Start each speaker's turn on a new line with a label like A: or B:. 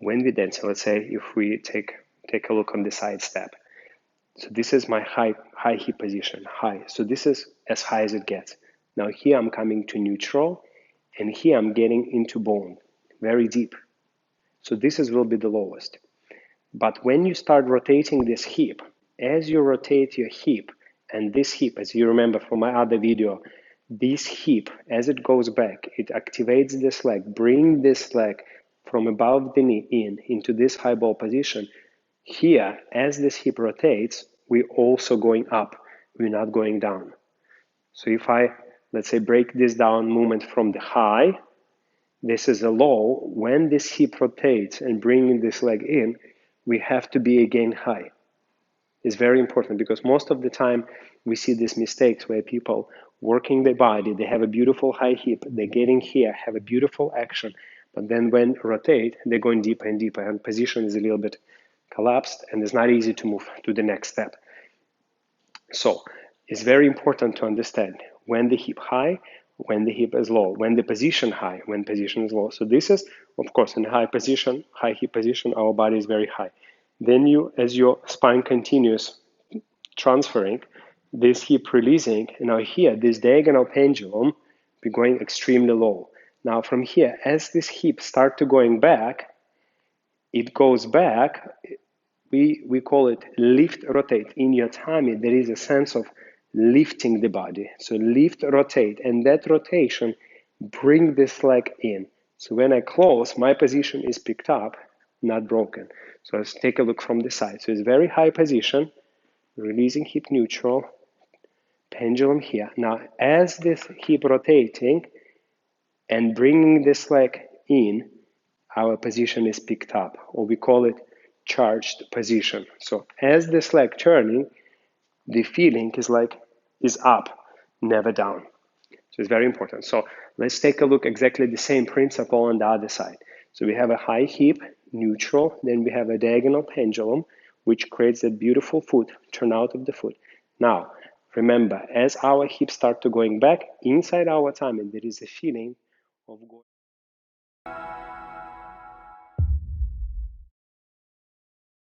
A: when we dance, let's say if we take a look on the side step. So this is my high hip position, high. So this is as high as it gets. Now here I'm coming to neutral, and here I'm getting into bone, very deep. So this will be the lowest. But when you start rotating this hip, as you rotate your hip, and this hip, as you remember from my other video, this hip, as it goes back, it activates this leg, bring this leg from above the knee into this high ball position. Here, as this hip rotates, we're also going up, we're not going down. So if I, let's say, break this down movement from the high, this is a low. When this hip rotates and bringing this leg in, we have to be again high. It's very important because most of the time we see these mistakes where people working their body, they have a beautiful high hip, they're getting here, have a beautiful action, but then when rotate, they're going deeper and deeper, and position is a little bit collapsed, and it's not easy to move to the next step. So it's very important to understand when the hip high, when the hip is low, when the position high, when position is low. So this is, of course, in high position, high hip position, our body is very high. Then you, as your spine continues transferring, this hip releasing, and now here, this diagonal pendulum, be going extremely low. Now from here, as this hip start to going back, it goes back, we call it lift, rotate. In your tummy, there is a sense of lifting the body. So lift, rotate, and that rotation bring this leg in. So when I close, my position is picked up, not broken. So let's take a look from the side. So it's very high position, releasing hip neutral, pendulum here. Now, as this hip rotating and bringing this leg in, our position is picked up, or we call it charged position. So as this leg turning, the feeling is up, never down. So it's very important. So let's take a look exactly the same principle on the other side. So we have a high hip, neutral, then we have a diagonal pendulum, which creates that beautiful foot, turnout of the foot. Now, remember, as our hips start to going back, inside our tummy, there is a feeling of going.